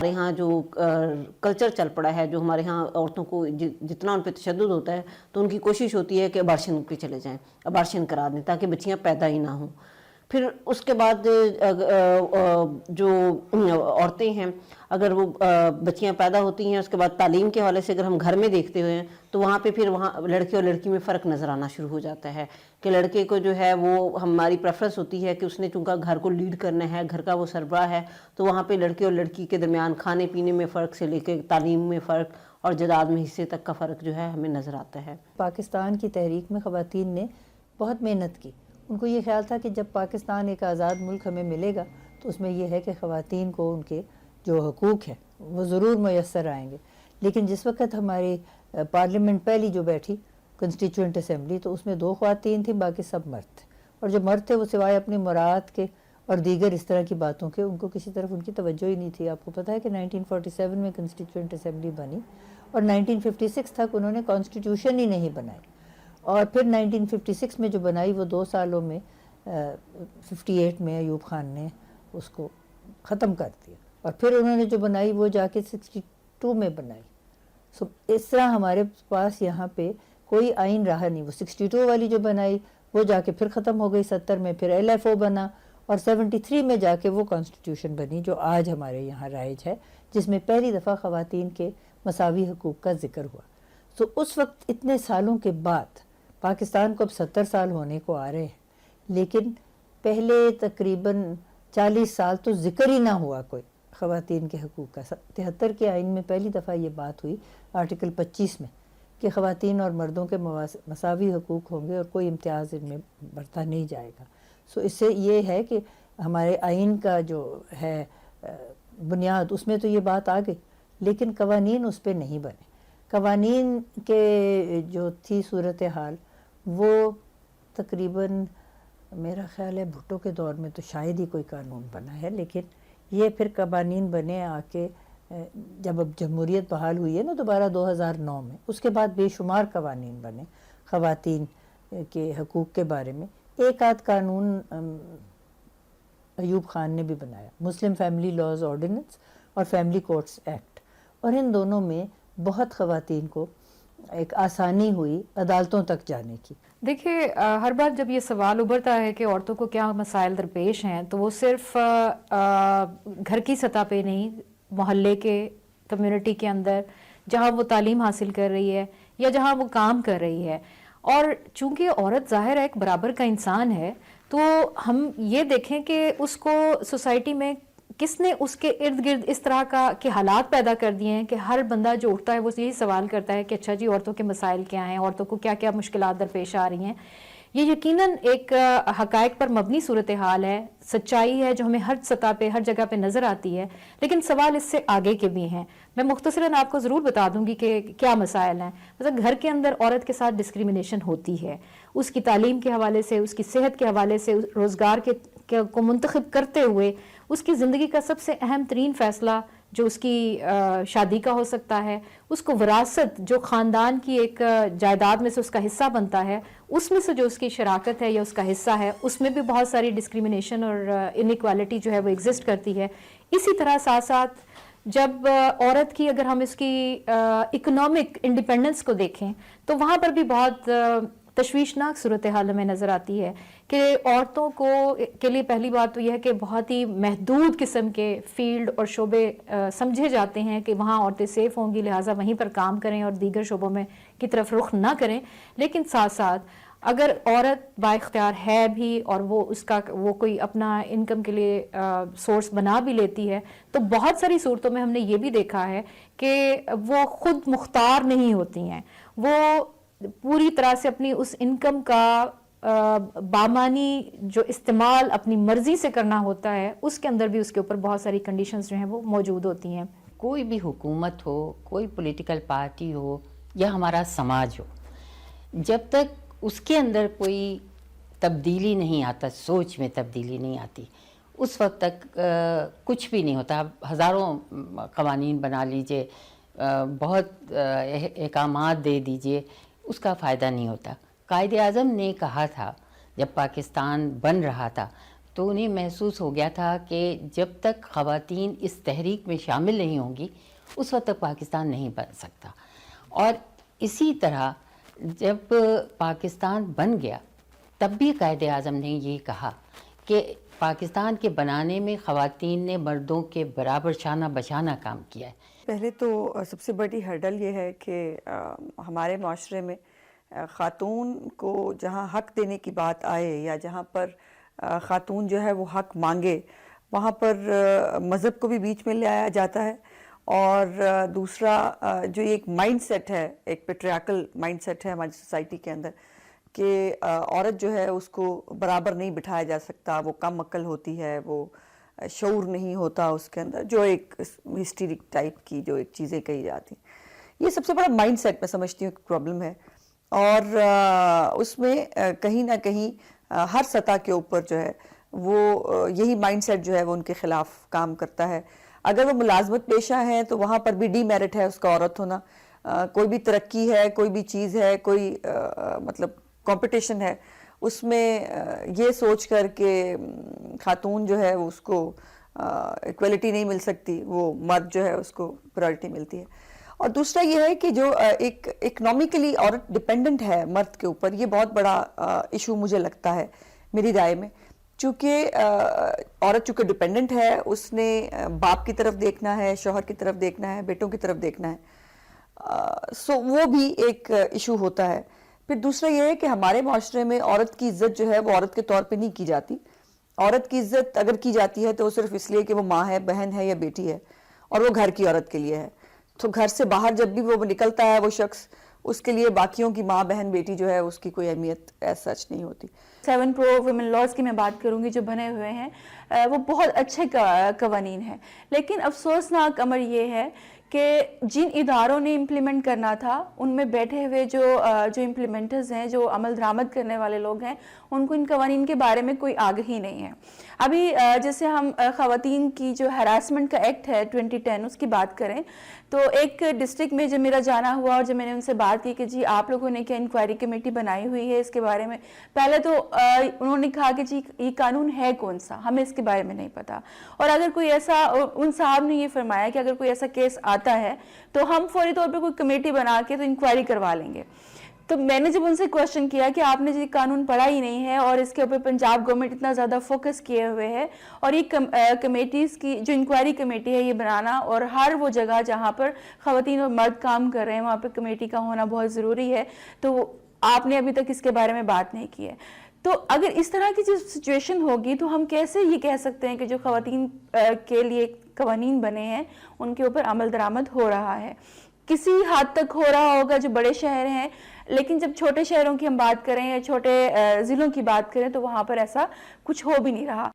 ہمارے यहाँ जो कल्चर चल पड़ा है, जो हमारे यहाँ औरतों को जितना उन पर तशद्दुद होता है तो उनकी कोशिश होती है कि अबार्शन पे चले जाएं, अबार्शन करा दें ताकि बच्चियाँ पैदा ही ना हों। फिर उसके बाद जो औरतें हैं अगर वो बच्चियां पैदा होती हैं, उसके बाद तालीम के हवाले से अगर हम घर में देखते हुए हैं तो वहाँ पे फिर वहाँ लड़के और लड़की में फ़र्क नज़र आना शुरू हो जाता है कि लड़के को जो है वो हमारी प्रेफरेंस होती है कि उसने चूँकि घर को लीड करना है, घर का वो सरबराह है, तो वहाँ पे लड़के और लड़की के दरमियान खाने पीने में फ़र्क से लेकर तालीम में फ़र्क और जदाद में हिस्से तक का फ़र्क जो है हमें नज़र आता है। पाकिस्तान की तहरीक में ख़वातीन ने बहुत मेहनत की। उनको ये ख्याल था कि जब पाकिस्तान एक आज़ाद मुल्क हमें मिलेगा तो उसमें यह है कि ख़वातीन को उनके जो हकूक़ हैं वो ज़रूर मैसर आएंगे। लेकिन जिस वक्त हमारी पार्लियामेंट पहली जो बैठी कॉन्स्टिट्यूएंट असम्बली, तो उसमें 2 ख़वातीन थी, बाकी सब मर्द थे। और जो मर्द थे वो सिवाय अपनी मुराद के और दीगर इस तरह की बातों के उनको किसी तरफ उनकी तवज्जो ही नहीं थी। आपको पता है कि 1947 में कॉन्स्टिट्यूएंट असम्बली बनी और 1956 तक उन्होंने कॉन्स्टिट्यूशन ही नहीं बनाई, और फिर 1956 में जो बनाई वो 2 सालों में 58 में अयूब खान ने उसको ख़त्म कर दिया, और फिर उन्होंने जो बनाई वो जाके 62 में बनाई। सो इस तरह हमारे पास यहाँ पे कोई आइन रहा नहीं। वो 62 वाली जो बनाई वो जाके फिर ख़त्म हो गई, 70 में फिर LFO बना और 73 में जाके वो कॉन्स्टिट्यूशन बनी जो आज हमारे यहाँ राइज है, जिसमें पहली दफ़ा ख़वातीन के मसावी हकूक़ का ज़िक्र हुआ। तो उस वक्त इतने सालों के बाद पाकिस्तान को अब 70 साल होने को आ रहे हैं, लेकिन पहले तकरीबन 40 साल तो ज़िक्र ही ना हुआ कोई ख़वातीन के हकूक़ का। 73 के आइन में पहली दफ़ा ये बात हुई आर्टिकल 25 में कि ख़वातीन और मर्दों के मसावी हकूक़ होंगे और कोई इम्तियाज़ इनमें बरता नहीं जाएगा। सो इससे ये है कि हमारे आइन का जो है बुनियाद उसमें तो ये बात आ गई, लेकिन कवानीन उस पर नहीं बने। कवानीन के जो थी सूरत हाल वो तकरीबन मेरा ख़्याल है भुट्टो के दौर में तो शायद ही कोई कानून बना है, लेकिन ये फिर कवानीन बने आके जब अब जमहूरियत बहाल हुई है ना दोबारा 2009 में, उसके बाद बेशुमार कवानीन बने ख़वातीन के हकूक़ के बारे में। एक आध कानून अयूब खान ने भी बनाया, मुस्लिम फैमिली लॉज ऑर्डिनेंस और फैमिली कोर्ट्स एक्ट, और इन दोनों में बहुत ख़वातीन को एक आसानी हुई अदालतों तक जाने की। देखिए, हर बार जब ये सवाल उभरता है कि औरतों को क्या मसाइल दरपेश हैं, तो वो सिर्फ घर की सतह पे नहीं, मोहल्ले के, कम्युनिटी के अंदर जहाँ वो तालीम हासिल कर रही है या जहाँ वो काम कर रही है। और चूंकि औरत ज़ाहिर है एक बराबर का इंसान है, तो हम ये देखें कि उसको सोसाइटी में किसने उसके इर्द गिर्द इस तरह के हालात पैदा कर दिए हैं कि हर बंदा जो उठता है वो यही सवाल करता है कि अच्छा जी औरतों के मसाइल क्या हैं, औरतों को क्या क्या मुश्किलात दरपेश आ रही हैं। ये यकीनन एक हकायक पर मबनी सूरत हाल है, सच्चाई है जो हमें हर सतह पे हर जगह पे नज़र आती है, लेकिन सवाल इससे आगे के भी हैं। मैं मुख्तसरन आपको ज़रूर बता दूंगी कि क्या मसाइल हैं। मतलब घर के अंदर औरत के साथ डिस्क्रिमिनेशन होती है, उसकी तालीम के हवाले से, उसकी सेहत के हवाले से, रोज़गार को मुंतखब करते हुए उसकी ज़िंदगी का सबसे अहम तरीन फ़ैसला जो उसकी शादी का हो सकता है, उसको विरासत जो ख़ानदान की एक जायदाद में से उसका हिस्सा बनता है, उसमें से जो उसकी शराकत है या उसका हिस्सा है, उसमें भी बहुत सारी डिस्क्रिमिनेशन और इनइक्वालिटी जो है वो एग्जिस्ट करती है। इसी तरह साथ साथ जब औरत की अगर हम इसकी इकोनॉमिक इंडिपेंडेंस को देखें तो वहाँ पर भी बहुत तशवीशनाक सूरत हाल हमें नज़र आती है कि औरतों के लिए पहली बात तो यह है कि बहुत ही महदूद किस्म के फील्ड और शोबे समझे जाते हैं कि वहाँ औरतें सेफ़ होंगी, लिहाजा वहीं पर काम करें और दीगर शोबों में की तरफ रुख ना करें। लेकिन साथ साथ अगर औरत बाइख्तियार है भी और वो कोई अपना इनकम के लिए सोर्स बना भी लेती है, तो बहुत सारी सूरतों में हमने ये भी देखा है कि वो खुद मुख्तार नहीं होती हैं। वो पूरी तरह से अपनी उस इनकम का बामानी जो इस्तेमाल अपनी मर्जी से करना होता है, उसके अंदर भी उसके ऊपर बहुत सारी कंडीशंस जो हैं वो मौजूद होती हैं। कोई भी हुकूमत हो, कोई पॉलिटिकल पार्टी हो या हमारा समाज हो, जब तक उसके अंदर कोई तब्दीली नहीं आता, सोच में तब्दीली नहीं आती, उस वक्त तक कुछ भी नहीं होता। हज़ारों कवानीन बना लीजिए, बहुत एहकामात दे दीजिए, उसका फ़ायदा नहीं होता। कायदे आज़म ने कहा था जब पाकिस्तान बन रहा था تو انہیں محسوس ہو گیا تھا کہ جب تک خواتین اس تحریک میں شامل نہیں ہوں گی اس وقت تک پاکستان نہیں بن سکتا. اور اسی طرح جب پاکستان بن گیا تب بھی قائد اعظم نے یہ کہا کہ پاکستان کے بنانے میں خواتین نے مردوں کے برابر شانہ بشانہ کام کیا ہے. پہلے تو سب سے بڑی ہرڈل یہ ہے کہ ہمارے معاشرے میں خاتون کو جہاں حق دینے کی بات آئے یا جہاں پر خاتون جو ہے وہ حق مانگے وہاں پر مذہب کو بھی بیچ میں لے آیا جاتا ہے. اور دوسرا جو ایک مائنڈ سیٹ ہے, ایک پیٹریارکل مائنڈ سیٹ ہے ہماری سوسائٹی کے اندر کہ عورت جو ہے اس کو برابر نہیں بٹھایا جا سکتا, وہ کم عقل ہوتی ہے, وہ شعور نہیں ہوتا اس کے اندر, جو ایک ہسٹیرک ٹائپ کی جو ایک چیزیں کہی جاتی ہیں. یہ سب سے بڑا مائنڈ سیٹ میں سمجھتی ہوں ایک پرابلم ہے. اور اس میں کہیں نہ کہیں ہر سطح کے اوپر جو ہے وہ یہی مائنڈ سیٹ جو ہے وہ ان کے خلاف کام کرتا ہے. اگر وہ ملازمت پیشہ ہیں تو وہاں پر بھی ڈی میرٹ ہے اس کا عورت ہونا. کوئی بھی ترقی ہے, کوئی بھی چیز ہے, کوئی مطلب کمپٹیشن ہے, اس میں یہ سوچ کر کہ خاتون جو ہے اس کو ایکویلٹی نہیں مل سکتی, وہ مرد جو ہے اس کو پرائرٹی ملتی ہے. اور دوسرا یہ ہے کہ جو ایک اکنامکلی عورت ڈپینڈنٹ ہے مرد کے اوپر, یہ بہت بڑا ایشو مجھے لگتا ہے میری رائے میں. چونکہ عورت چونکہ ڈپینڈنٹ ہے, اس نے باپ کی طرف دیکھنا ہے, شوہر کی طرف دیکھنا ہے, بیٹوں کی طرف دیکھنا ہے, سو وہ بھی ایک ایشو ہوتا ہے. پھر دوسرا یہ ہے کہ ہمارے معاشرے میں عورت کی عزت جو ہے وہ عورت کے طور پہ نہیں کی جاتی. عورت کی عزت اگر کی جاتی ہے تو وہ صرف اس لیے کہ وہ ماں ہے, بہن ہے یا بیٹی ہے, اور وہ گھر کی عورت کے لیے ہے. تو گھر سے باہر جب بھی وہ نکلتا ہے وہ شخص, اس کے لیے باقیوں کی ماں بہن بیٹی جو ہے اس کی کوئی اہمیت ایز سچ نہیں ہوتی. 7 پرو ویمن لاز کی میں بات کروں گی جو بنے ہوئے ہیں, وہ بہت اچھے قوانین ہیں, لیکن افسوسناک امر یہ ہے کہ جن اداروں نے امپلیمنٹ کرنا تھا ان میں بیٹھے ہوئے جو امپلیمنٹرز ہیں, جو عمل درآمد کرنے والے لوگ ہیں, ان کو ان قوانین کے بارے میں کوئی آگہی نہیں ہے. ابھی جیسے ہم خواتین کی جو ہراسمنٹ کا ایکٹ ہے 2010 اس کی بات کریں تو ایک ڈسٹرکٹ میں جب میرا جانا ہوا اور جب میں نے ان سے بات کی کہ جی آپ لوگوں نے کیا انکوائری کمیٹی بنائی ہوئی ہے اس کے بارے میں, پہلے تو انہوں نے کہا کہ جی یہ قانون ہے کون سا, ہمیں اس کے بارے میں نہیں پتا. اور اگر کوئی ایسا, ان صاحب نے یہ فرمایا کہ اگر کوئی ایسا کیس آتا ہے تو ہم فوری طور پہ کوئی کمیٹی بنا کے تو انکوائری کروا لیں گے. تو میں نے جب ان سے کوشچن کیا کہ آپ نے جی قانون پڑھا ہی نہیں ہے اور اس کے اوپر پنجاب گورنمنٹ اتنا زیادہ فوکس کیے ہوئے ہے, اور یہ کمیٹیز کی جو انکوائری کمیٹی ہے یہ بنانا, اور ہر وہ جگہ جہاں پر خواتین اور مرد کام کر رہے ہیں وہاں پہ کمیٹی کا ہونا بہت ضروری ہے, تو آپ نے ابھی تک اس کے بارے میں بات نہیں کی ہے. تو اگر اس طرح کی جو سچویشن ہوگی تو ہم کیسے یہ کہہ سکتے ہیں کہ جو خواتین کے لیے قوانین بنے ہیں ان کے اوپر عمل درآمد ہو رہا ہے؟ کسی حد تک ہو رہا ہوگا جو بڑے شہر ہیں, لیکن جب چھوٹے شہروں کی ہم بات کریں یا چھوٹے ضلعوں کی بات کریں تو وہاں پر ایسا کچھ ہو بھی نہیں رہا.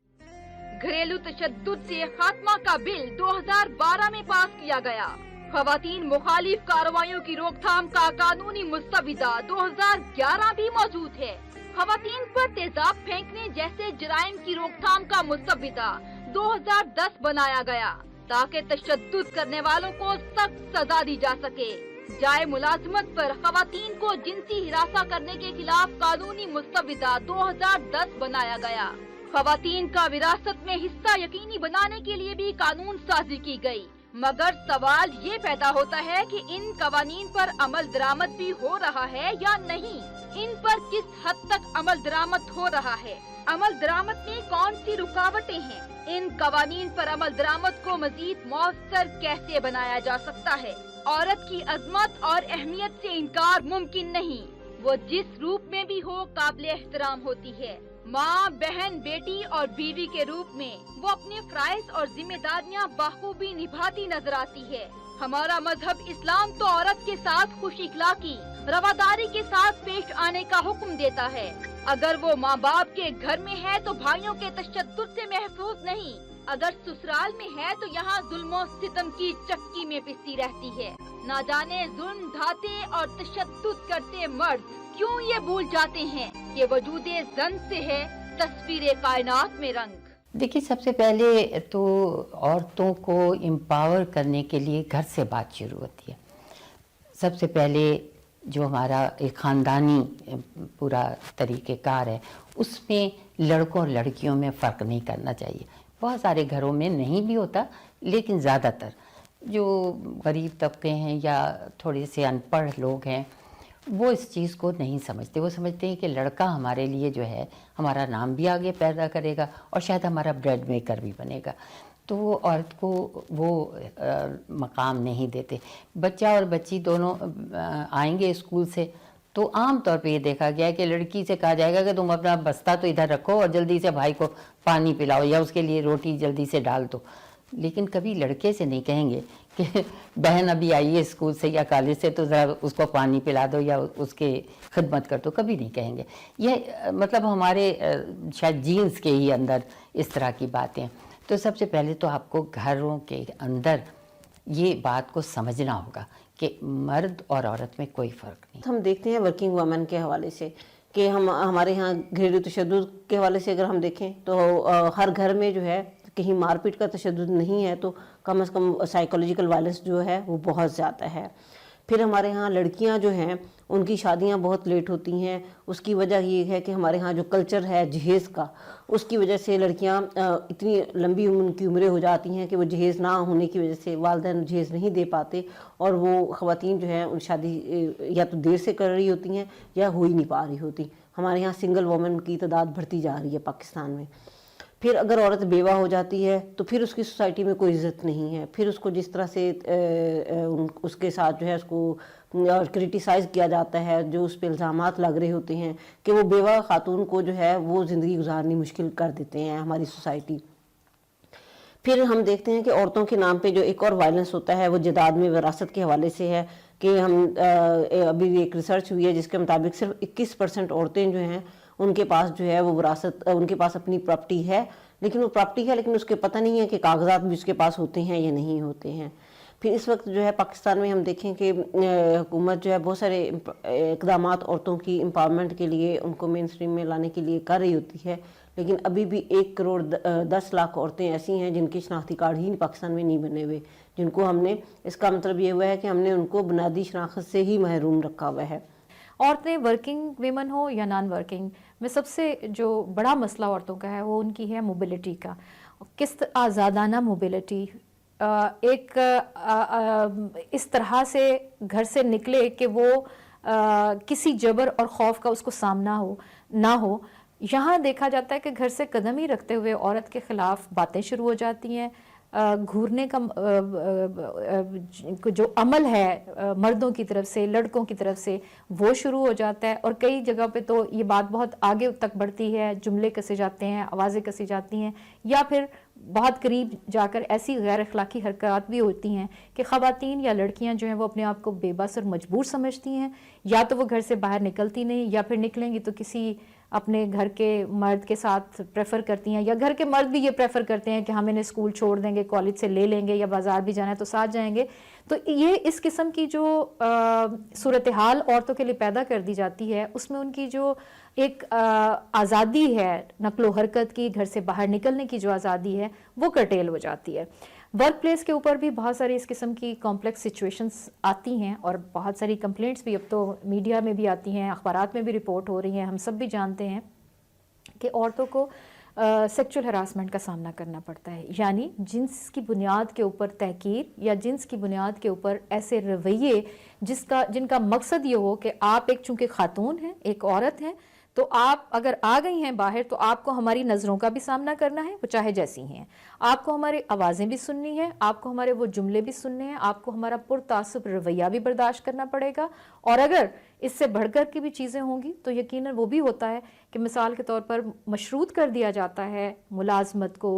گھریلو تشدد سے خاتمہ کا بل 2012 میں پاس کیا گیا. خواتین مخالف کارروائیوں کی روک تھام کا قانونی مسودہ 2011 بھی موجود ہے. خواتین پر تیزاب پھینکنے جیسے جرائم کی روک تھام کا مسودہ 2010 بنایا گیا تاکہ تشدد کرنے والوں کو سخت سزا دی جا سکے. جائے ملازمت پر خواتین کو جنسی ہراساں کرنے کے خلاف قانونی مسودہ 2010 بنایا گیا. خواتین کا وراثت میں حصہ یقینی بنانے کے لیے بھی قانون سازی کی گئی. مگر سوال یہ پیدا ہوتا ہے کہ ان قوانین پر عمل درآمد بھی ہو رہا ہے یا نہیں. ان پر کس حد تک عمل درآمد ہو رہا ہے؟ عمل درآمد میں کون سی رکاوٹیں ہیں؟ ان قوانین پر عمل درآمد کو مزید مؤثر کیسے بنایا جا سکتا ہے؟ عورت کی عظمت اور اہمیت سے انکار ممکن نہیں. وہ جس روپ میں بھی ہو قابل احترام ہوتی ہے. ماں، بہن، بیٹی اور بیوی کے روپ میں وہ اپنے فرائض اور ذمہ داریاں بخوبی نبھاتی نظر آتی ہے. ہمارا مذہب اسلام تو عورت کے ساتھ خوش اخلاقی، رواداری کے ساتھ پیش آنے کا حکم دیتا ہے. اگر وہ ماں باپ کے گھر میں ہے تو بھائیوں کے تشدد سے محفوظ نہیں. اگر سسرال میں ہے تو یہاں ظلم و ستم کی چکی میں پسی رہتی ہے. نہ جانے ظلم ڈھاتے اور تشدد کرتے مرد کیوں یہ بھول جاتے ہیں کہ وجود زن سے ہے تصویر کائنات میں رنگ. دیکھیے، سب سے پہلے تو عورتوں کو امپاور کرنے کے لیے گھر سے بات شروع ہوتی ہے. سب سے پہلے जो हमारा एक ख़ानदानी पूरा तरीक़ेकार है, उसमें लड़कों और लड़कियों में फ़र्क नहीं करना चाहिए। बहुत सारे घरों में नहीं भी होता, लेकिन ज़्यादातर जो गरीब तबके हैं या थोड़े से अनपढ़ लोग हैं, वो इस चीज़ को नहीं समझते। वो समझते हैं कि लड़का हमारे लिए जो है हमारा नाम भी आगे पैदा करेगा और शायद हमारा ब्रेड मेकर भी बनेगा, तो वो औरत को वो मकाम नहीं देते। बच्चा और बच्ची दोनों आएंगे स्कूल से तो आम तौर पे ये देखा गया है कि लड़की से कहा जाएगा कि तुम अपना बस्ता तो इधर रखो और जल्दी से भाई को पानी पिलाओ या उसके लिए रोटी जल्दी से डाल दो, लेकिन कभी लड़के से नहीं कहेंगे कि बहन अभी आई है स्कूल से या कॉलेज से तो ज़रा उसको पानी पिला दो या उसके खिदमत कर दो, कभी नहीं कहेंगे। ये मतलब हमारे शायद जीन्स के ही अंदर इस तरह की बातें। तो सबसे पहले तो आपको घरों के अंदर ये बात को समझना होगा कि मर्द और औरत में कोई फ़र्क नहीं। हम देखते हैं वर्किंग वुमेन के हवाले से कि हमारे यहाँ घरेलू तशद्दुद के हवाले से अगर हम देखें तो हर घर में जो है कहीं मारपीट का तशद्दुद नहीं है तो कम से कम साइकोलॉजिकल वायलेंस जो है वो बहुत ज़्यादा है। फिर हमारे यहाँ लड़कियाँ जो हैं उनकी शादियाँ बहुत लेट होती हैं। उसकी वजह ये है कि हमारे यहाँ जो कल्चर है जहेज़ का, उसकी वजह से लड़कियाँ इतनी लंबी उनकी उम्रें हो जाती हैं कि वो जहेज़ ना होने की वजह से वालिदैन जहेज़ नहीं दे पाते और वो ख़वातीन जो हैं उन शादी या तो देर से कर रही होती हैं या हो ही नहीं पा रही होती। हमारे यहाँ सिंगल वुमेन की तादाद बढ़ती जा रही है पाकिस्तान में। फिर अगर औरत बेवा हो जाती है तो फिर उसकी सोसाइटी में कोई इज़्ज़त नहीं है। फिर उसको जिस तरह से उसके साथ जो है उसको क्रिटिसाइज़ किया जाता है, जो उस पर इल्ज़ामात लग रहे होते हैं कि वो बेवा खातून को जो है वो ज़िंदगी गुजारनी मुश्किल कर देते हैं हमारी सोसाइटी। फिर हम देखते हैं कि औरतों के नाम पे जो एक और वायलेंस होता है वो जदाद में विरासत के हवाले से है कि हम अभी एक रिसर्च हुई है जिसके मुताबिक सिर्फ 21% औरतें जो हैं उनके पास जो है वो विरासत, उनके पास अपनी प्रॉपर्टी है, लेकिन वो प्रॉपर्टी है लेकिन उसके पता नहीं है कि कागजात भी उसके पास होते हैं या नहीं होते हैं। फिर इस वक्त जो है पाकिस्तान में हम देखें कि हुकूमत जो है बहुत सारे इक़दामात औरतों की एम्पावरमेंट के लिए, उनको मेन स्ट्रीम में लाने के लिए कर रही होती है, लेकिन अभी भी 1 करोड़ 10 लाख औरतें ऐसी हैं जिनके शनाख्ती कार्ड ही पाकिस्तान में नहीं बने हुए, जिनको हमने, इसका मतलब ये हुआ है कि हमने उनको बुनियादी शनाख्त से ही महरूम रखा हुआ है। औरतें वर्किंग वीमन हो या नॉन वर्किंग में सबसे जो बड़ा मसला औरतों का है वो उनकी है मोबिलिटी का। किस आज़ादाना मोबिलिटी, एक इस तरह से घर से निकले कि वो किसी जबर और खौफ का उसको सामना ना हो। यहाँ देखा जाता है कि घर से कदम ही रखते हुए औरत के ख़िलाफ़ बातें शुरू हो जाती हैं। घूरने का जो अमल है मर्दों की तरफ से, लड़कों की तरफ से, वो शुरू हो जाता है और कई जगह पे तो ये बात बहुत आगे तक बढ़ती है, जुमले कसे जाते हैं, आवाज़ें कसी जाती हैं या फिर बहुत करीब जाकर ऐसी गैर अखलाकी हरकत भी होती हैं कि ख़वातीन या लड़कियां जो हैं वो अपने आप को बेबस और मजबूर समझती हैं, या तो वो घर से बाहर निकलती नहीं या फिर निकलेंगी तो किसी अपने घर के मर्द के साथ प्रेफर करती हैं, या घर के मर्द भी ये प्रेफर करते हैं कि हम इन्हें स्कूल छोड़ देंगे, कॉलेज से ले लेंगे या बाज़ार भी जाना है तो साथ जाएंगे। तो ये इस किस्म की जो सूरत हाल औरतों के लिए पैदा कर दी जाती है, उसमें उनकी जो एक आज़ादी है नकलो हरकत की, घर से बाहर निकलने की जो आज़ादी है वो कर्टेल हो जाती है। वर्क प्लेस के ऊपर भी बहुत सारी इस किस्म की कॉम्प्लेक्स सिचुएशंस आती हैं और बहुत सारी कंप्लेंट्स भी अब तो मीडिया में भी आती हैं, अखबारात में भी रिपोर्ट हो रही हैं। हम सब भी जानते हैं कि औरतों को सेक्सुअल हरासमेंट का सामना करना पड़ता है, यानी जिन्स की बुनियाद के ऊपर तहकीर या जिन्स की बुनियाद के ऊपर ऐसे रवैये जिनका मकसद ये हो कि आप एक चूँकि खातून हैं, एक औरत हैं, तो आप अगर आ गई हैं बाहर तो आपको हमारी नज़रों का भी सामना करना है, वो चाहे जैसी हैं। आपको हमारी आवाज़ें भी सुननी है, आपको हमारे वो जुमले भी सुनने हैं, आपको हमारा पुरतासुब रवैया भी बर्दाश्त करना पड़ेगा। और अगर इससे बढ़कर की भी चीज़ें होंगी तो यकीनन वो भी होता है कि मिसाल के तौर पर मशरूत कर दिया जाता है मुलाजमत को,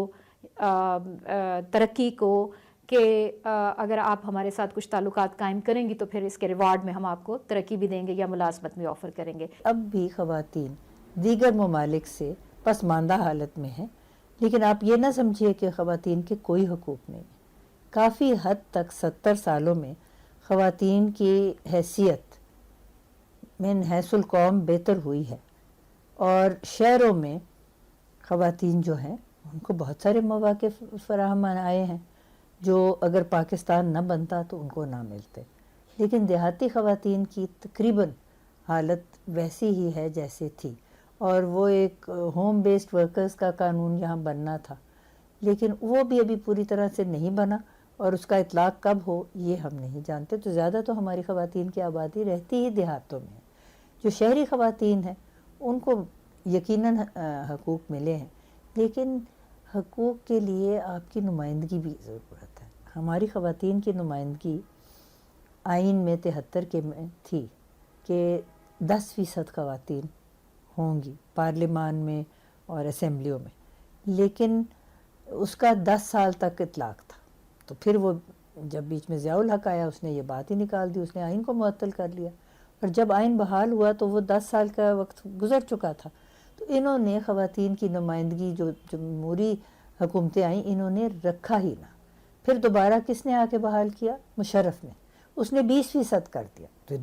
तरक्की को, कि अगर आप हमारे साथ कुछ ताल्लुकात कायम करेंगी तो फिर इसके रिवार्ड में हम आपको तरक्की भी देंगे या मुलाजमत भी ऑफ़र करेंगे। अब भी ख़वातीन दीगर ममालिक से पसमानदा हालत में हैं, लेकिन आप ये ना समझिए कि ख़वातीन के कोई हकूक़ नहीं। काफ़ी हद तक 70 सालों में ख़वातीन की हैसियत मिन हैसुल कौम बेहतर हुई है और शहरों में ख़वातीन जो हैं उनको बहुत सारे मौक़े फ़राहम आए हैं जो अगर पाकिस्तान न बनता तो उनको ना मिलते। لیکن دیہاتی خواتین کی تقریباً حالت ویسی ہی ہے جیسے تھی، اور وہ ایک ہوم بیسڈ ورکرز کا قانون یہاں بننا تھا، لیکن وہ بھی ابھی پوری طرح سے نہیں بنا، اور اس کا اطلاق کب ہو یہ ہم نہیں جانتے۔ تو زیادہ تو ہماری خواتین کی آبادی رہتی ہی دیہاتوں میں ہے۔ جو شہری خواتین ہیں ان کو یقیناً حقوق ملے ہیں، لیکن حقوق کے لیے آپ کی نمائندگی بھی ضرورت ہے۔ ہماری خواتین کی نمائندگی آئین میں 73 کے میں تھی کہ 10% خواتین ہوں گی پارلیمان میں اور اسمبلیوں میں، لیکن اس کا 10 سال تک اطلاق تھا۔ تو پھر وہ جب بیچ میں ضیاء الحق آیا اس نے یہ بات ہی نکال دی، اس نے آئین کو معطل کر لیا، اور جب آئین بحال ہوا تو وہ 10 سال کا وقت گزر چکا تھا۔ تو انہوں نے خواتین کی نمائندگی، جو جمہوری حکومتیں آئیں، انہوں نے رکھا ہی نہ۔ پھر دوبارہ کس نے آ کے بحال کیا؟ مشرف نے، اس نے 20% کر دیا، تو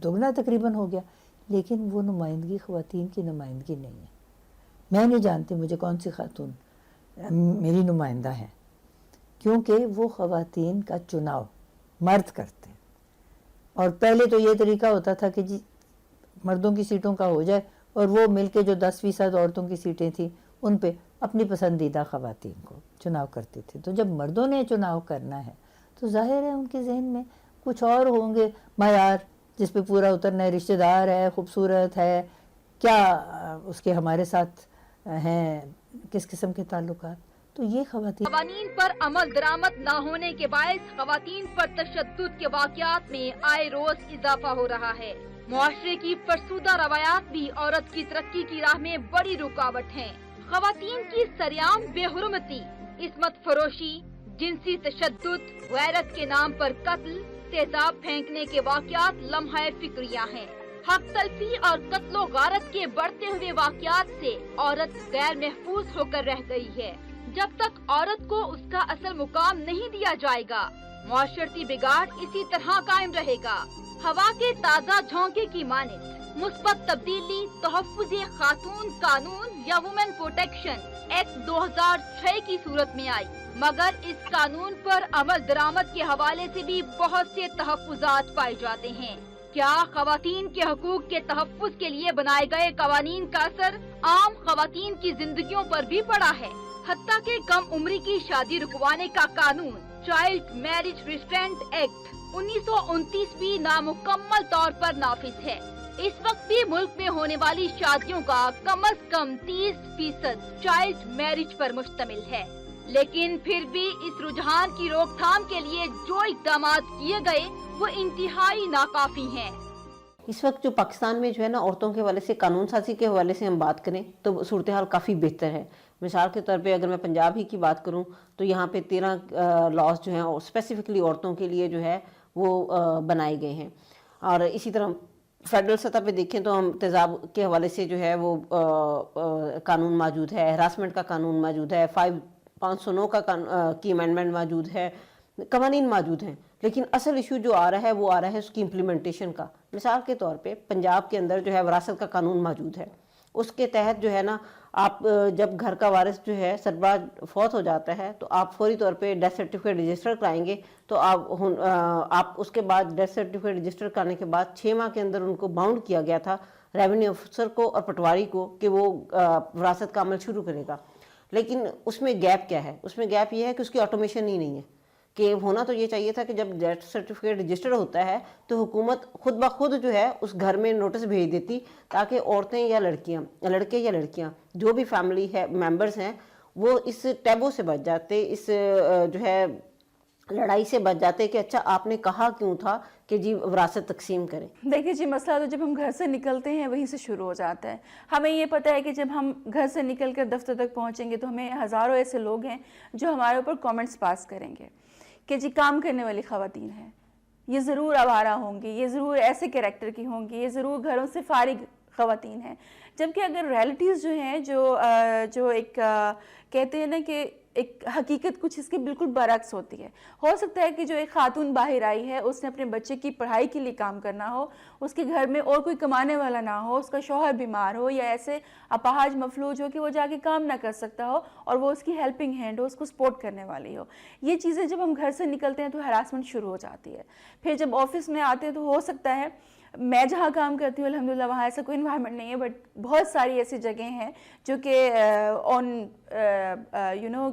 دگنا تقریباً ہو گیا، لیکن وہ نمائندگی خواتین کی نمائندگی نہیں ہے۔ میں نہیں جانتی مجھے کون سی خاتون میری نمائندہ ہیں، کیونکہ وہ خواتین کا چناؤ مرد کرتے ہیں، اور پہلے تو یہ طریقہ ہوتا تھا کہ جی مردوں کی سیٹوں کا ہو جائے، اور وہ مل کے جو 10% عورتوں کی سیٹیں تھیں ان پہ اپنی پسندیدہ خواتین کو چناؤ کرتے تھے۔ تو جب مردوں نے چناؤ کرنا ہے تو ظاہر ہے ان کے ذہن میں کچھ اور ہوں گے معیار جس پہ پورا اترنا ہے، رشتہ دار ہے، خوبصورت ہے، کیا اس کے ہمارے ساتھ ہیں، کس قسم کے تعلقات۔ تو یہ قوانین پر عمل درآمد نہ ہونے کے باعث خواتین پر تشدد کے واقعات میں آئے روز اضافہ ہو رہا ہے۔ معاشرے کی فرسودہ روایات بھی عورت کی ترقی کی راہ میں بڑی رکاوٹ ہیں۔ خواتین کی سریعام بے حرمتی، عصمت فروشی، جنسی تشدد، غیرت کے نام پر قتل، تیزاب پھینکنے کے واقعات لمحہ فکریہ ہیں۔ حق تلفی اور قتل و غارت کے بڑھتے ہوئے واقعات سے عورت غیر محفوظ ہو کر رہ گئی ہے۔ جب تک عورت کو اس کا اصل مقام نہیں دیا جائے گا، معاشرتی بگاڑ اسی طرح قائم رہے گا۔ ہوا کے تازہ جھونکے کی مانند مثبت تبدیلی تحفظ خاتون قانون یا وومن پروٹیکشن ایکٹ 2006 کی صورت میں آئی، مگر اس قانون پر عمل درآمد کے حوالے سے بھی بہت سے تحفظات پائے جاتے ہیں۔ کیا خواتین کے حقوق کے تحفظ کے لیے بنائے گئے قوانین کا اثر عام خواتین کی زندگیوں پر بھی پڑا ہے؟ حتیٰ کہ کم عمری کی شادی رکوانے کا قانون چائلڈ میرج ریسٹرینٹ ایکٹ 1929 بھی نامکمل طور پر نافذ ہے۔ اس وقت بھی ملک میں ہونے والی شادیوں کا کم از کم 30% چائلڈ میرج پر مشتمل ہے، لیکن پھر بھی اس رجحان کی روک تھام کے لیے جو اقدامات کیے گئے وہ انتہائی ناکافی ہیں۔ اس وقت جو پاکستان میں جو ہے نا عورتوں کے حوالے سے قانون سازی کے حوالے سے ہم بات کریں تو صورتحال کافی بہتر ہے۔ مثال کے طور پہ اگر میں پنجاب ہی کی بات کروں تو یہاں پہ 13 لاز جو ہیں اور اسپیسیفکلی عورتوں کے لیے جو ہے وہ بنائے گئے ہیں، اور اسی طرح فیڈرل سطح پہ دیکھیں تو ہم تیزاب کے حوالے سے جو ہے وہ قانون موجود ہے، ہراسمنٹ کا قانون موجود ہے، 509 کی امینڈمنٹ موجود ہے، قوانین موجود ہیں، لیکن اصل ایشو جو آ رہا ہے وہ آ رہا ہے اس کی امپلیمنٹیشن کا۔ مثال کے طور پہ پنجاب کے اندر جو ہے وراثت کا قانون موجود ہے، اس کے تحت جو ہے نا آپ جب گھر کا وارث جو ہے سربراہ فوت ہو جاتا ہے تو آپ فوری طور پہ ڈیتھ سرٹیفکیٹ رجسٹر کرائیں گے، تو آپ اس کے بعد ڈیتھ سرٹیفکیٹ رجسٹر کرنے کے بعد 6 ماہ کے اندر ان کو باؤنڈ کیا گیا تھا ریونیو افسر کو اور پٹواری کو کہ وہ وراثت کا عمل شروع کرے گا۔ لیکن اس میں گیپ کیا ہے؟ اس میں گیپ یہ ہے کہ اس کی آٹومیشن ہی نہیں ہے، کہ ہونا تو یہ چاہیے تھا کہ جب ڈیتھ سرٹیفکیٹ رجسٹر ہوتا ہے تو حکومت خود بخود جو ہے اس گھر میں نوٹس بھیج دیتی تاکہ عورتیں یا لڑکے یا لڑکیاں جو بھی فیملی ہے ممبرز ہیں وہ اس ٹیبو سے بچ جاتے، اس جو ہے لڑائی سے بچ جاتے کہ اچھا آپ نے کہا کیوں تھا کہ جی وراثت تقسیم کریں۔ دیکھیے جی، مسئلہ تو جب ہم گھر سے نکلتے ہیں وہیں سے شروع ہو جاتا ہے۔ ہمیں یہ پتہ ہے کہ جب ہم گھر سے نکل کر دفتر تک پہنچیں گے تو ہمیں ہزاروں ایسے لوگ ہیں جو ہمارے اوپر کامنٹس پاس کریں گے کہ جی کام کرنے والی خواتین ہیں، یہ ضرور آوارہ ہوں گی، یہ ضرور ایسے کریکٹر کی ہوں گی، یہ ضرور گھروں سے فارغ خواتین ہیں۔ جبکہ اگر ریئلٹیز جو ہیں جو ایک کہتے ہیں نا کہ ایک حقیقت کچھ اس کے بالکل برعکس ہوتی ہے. ہو سکتا ہے کہ جو ایک خاتون باہر آئی ہے اس نے اپنے بچے کی پڑھائی کے لیے کام کرنا ہو, اس کے گھر میں اور کوئی کمانے والا نہ ہو, اس کا شوہر بیمار ہو یا ایسے اپاہج مفلوج ہو کہ وہ جا کے کام نہ کر سکتا ہو, اور وہ اس کی ہیلپنگ ہینڈ ہو, اس کو سپورٹ کرنے والی ہو. یہ چیزیں جب ہم گھر سے نکلتے ہیں تو ہراسمنٹ شروع ہو جاتی ہے. پھر جب آفس میں آتے ہیں تو ہو سکتا ہے, میں جہاں کام کرتی ہوں الحمدللہ وہاں ایسا کوئی انوائرمنٹ نہیں ہے, بٹ بہت ساری ایسی جگہیں ہیں جو کہ آن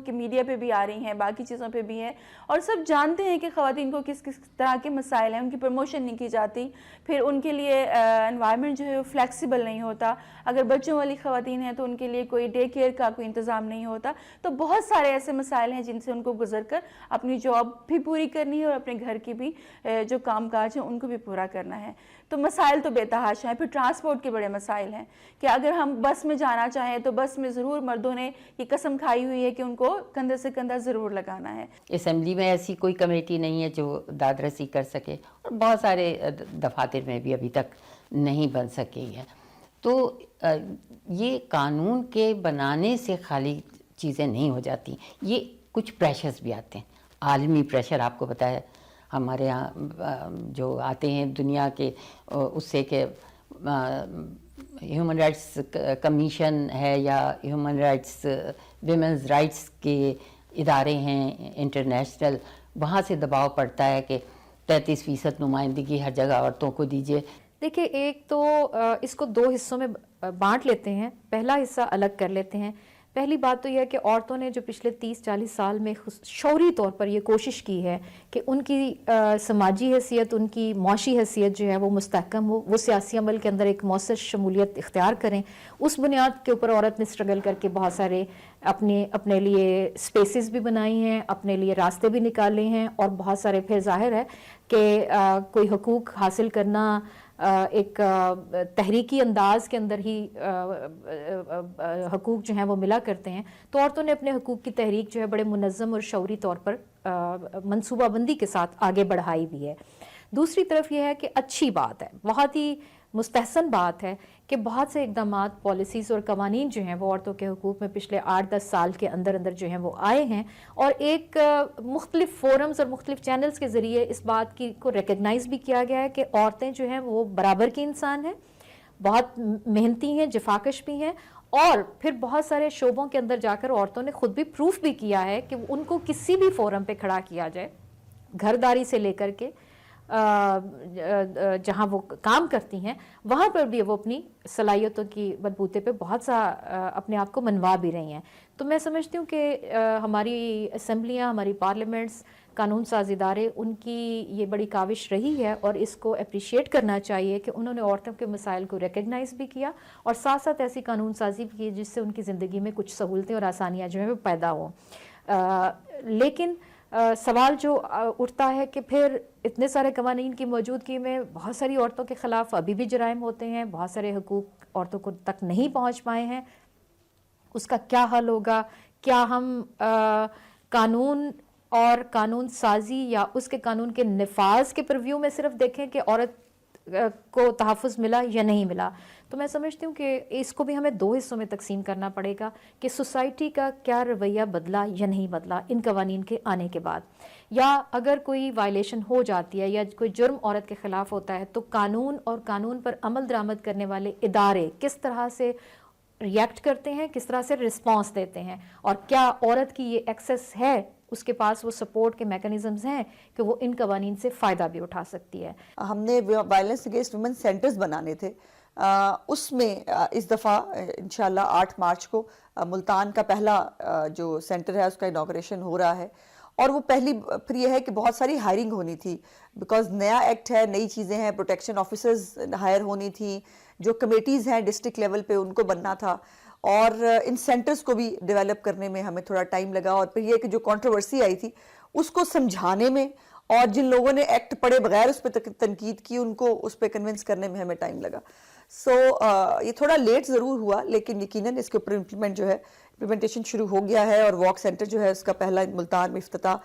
کہ میڈیا پہ بھی آ رہی ہیں, باقی چیزوں پہ بھی ہیں, اور سب جانتے ہیں کہ خواتین کو کس کس طرح کے مسائل ہیں, ان کی پروموشن نہیں کی جاتی, پھر ان کے لیے انوائرمنٹ جو ہے وہ فلیکسیبل نہیں ہوتا. اگر بچوں والی خواتین ہیں تو ان کے لیے کوئی ڈے کیئر کا کوئی انتظام نہیں ہوتا. تو بہت سارے ایسے مسائل ہیں جن سے ان کو گزر کر اپنی جاب بھی پوری کرنی ہے اور اپنے گھر کی بھی جو کام کاج ہیں ان کو بھی پورا کرنا ہے. تو مسائل تو بے تحاشا ہیں. پھر ٹرانسپورٹ کے بڑے مسائل ہیں کہ اگر ہم بس میں جانا چاہیں تو بس میں ضرور مردوں نے یہ قسم کھائی ہوئی ہے کہ ان کو کندھے سے کندھا ضرور لگانا ہے. اسمبلی میں ایسی کوئی کمیٹی نہیں ہے جو داد رسی کر سکے, اور بہت سارے دفاتر میں بھی ابھی تک نہیں بن سکی ہے. تو یہ قانون کے بنانے سے خالی چیزیں نہیں ہو جاتی, یہ کچھ پریشرز بھی آتے ہیں. عالمی پریشر آپ کو پتہ ہے ہمارے ہاں جو آتے ہیں دنیا کے, اس سے کہ ہیومن رائٹس کمیشن ہے یا ہیومن رائٹس ویمنز رائٹس کے ادارے ہیں انٹرنیشنل, وہاں سے دباؤ پڑتا ہے کہ 33% نمائندگی ہر جگہ عورتوں کو دیجیے. دیکھیں, ایک تو اس کو دو حصوں میں بانٹ لیتے ہیں. پہلا حصہ الگ کر لیتے ہیں. پہلی بات تو یہ ہے کہ عورتوں نے جو پچھلے 30-40 سال میں شعوری طور پر یہ کوشش کی ہے کہ ان کی سماجی حیثیت, ان کی معاشی حیثیت جو ہے وہ مستحکم ہو, وہ سیاسی عمل کے اندر ایک مؤثر شمولیت اختیار کریں. اس بنیاد کے اوپر عورت نے اسٹرگل کر کے بہت سارے اپنے لیے سپیسز بھی بنائی ہیں, اپنے لیے راستے بھی نکالے ہیں, اور بہت سارے پھر ظاہر ہے کہ کوئی حقوق حاصل کرنا ایک تحریکی انداز کے اندر ہی حقوق جو ہیں وہ ملا کرتے ہیں. تو عورتوں نے اپنے حقوق کی تحریک جو ہے بڑے منظم اور شعوری طور پر منصوبہ بندی کے ساتھ آگے بڑھائی بھی ہے. دوسری طرف یہ ہے کہ اچھی بات ہے, بہت ہی مستحسن بات ہے کہ بہت سے اقدامات, پالیسیز اور قوانین جو ہیں وہ عورتوں کے حقوق میں پچھلے 8-10 سال کے اندر جو ہیں وہ آئے ہیں, اور ایک مختلف فورمز اور مختلف چینلز کے ذریعے اس بات کو ریکگنائز بھی کیا گیا ہے کہ عورتیں جو ہیں وہ برابر کی انسان ہیں, بہت محنتی ہیں, جفاکش بھی ہیں, اور پھر بہت سارے شعبوں کے اندر جا کر عورتوں نے خود بھی پروف بھی کیا ہے کہ ان کو کسی بھی فورم پہ کھڑا کیا جائے, گھرداری سے لے کر کے جہاں وہ کام کرتی ہیں وہاں پر بھی وہ اپنی صلاحیتوں کی بلبوتے پہ بہت سا اپنے آپ کو منوا بھی رہی ہیں. تو میں سمجھتی ہوں کہ ہماری اسمبلیاں, ہماری پارلیمنٹس, قانون ساز ادارے, ان کی یہ بڑی کاوش رہی ہے, اور اس کو اپریشیٹ کرنا چاہیے کہ انہوں نے عورتوں کے مسائل کو ریکگنائز بھی کیا, اور ساتھ ساتھ ایسی قانون سازی بھی کی جس سے ان کی زندگی میں کچھ سہولتیں اور آسانیاں جو ہیں وہ پیدا ہوں. لیکن سوال جو اٹھتا ہے کہ پھر اتنے سارے قوانین کی موجودگی میں بہت ساری عورتوں کے خلاف ابھی بھی جرائم ہوتے ہیں, بہت سارے حقوق عورتوں کو تک نہیں پہنچ پائے ہیں. اس کا کیا حل ہوگا؟ کیا ہم قانون اور قانون سازی یا اس کے قانون کے نفاذ کے پرویو میں صرف دیکھیں کہ عورت کو تحفظ ملا یا نہیں ملا؟ تو میں سمجھتی ہوں کہ اس کو بھی ہمیں دو حصوں میں تقسیم کرنا پڑے گا کہ سوسائٹی کا کیا رویہ بدلا یا نہیں بدلا ان قوانین کے آنے کے بعد, یا اگر کوئی وائلیشن ہو جاتی ہے یا کوئی جرم عورت کے خلاف ہوتا ہے تو قانون اور قانون پر عمل درآمد کرنے والے ادارے کس طرح سے ریئیکٹ کرتے ہیں, کس طرح سے رسپانس دیتے ہیں, اور کیا عورت کی یہ ایکسیس ہے, اس کے پاس وہ سپورٹ کے میکانزمز ہیں کہ وہ ان قوانین سے فائدہ بھی اٹھا سکتی ہے. ہم نے وائلنس اگینسٹ ویمن سینٹرز بنانے تھے, اس میں اس دفعہ انشاءاللہ 8 مارچ کو ملتان کا پہلا جو سینٹر ہے اس کا انوگریشن ہو رہا ہے. اور وہ پہلی پھر یہ ہے کہ بہت ساری ہائرنگ ہونی تھی, بیکاز نیا ایکٹ ہے, نئی چیزیں ہیں, پروٹیکشن آفیسرز ہائر ہونی تھی, جو کمیٹیز ہیں ڈسٹرکٹ لیول پہ ان کو بننا تھا, اور ان سینٹرز کو بھی ڈیولپ کرنے میں ہمیں تھوڑا ٹائم لگا. اور پھر یہ کہ جو کنٹروورسی آئی تھی اس کو سمجھانے میں, اور جن لوگوں نے ایکٹ پڑھے بغیر اس پہ تنقید کی ان کو اس پہ کنونس کرنے میں ہمیں ٹائم لگا. یہ تھوڑا لیٹ ضرور ہوا, لیکن یقیناً اس کے اوپر امپلیمنٹیشن شروع ہو گیا ہے. اور واک سینٹر جو ہے اس کا پہلا ملتان میں افتتاح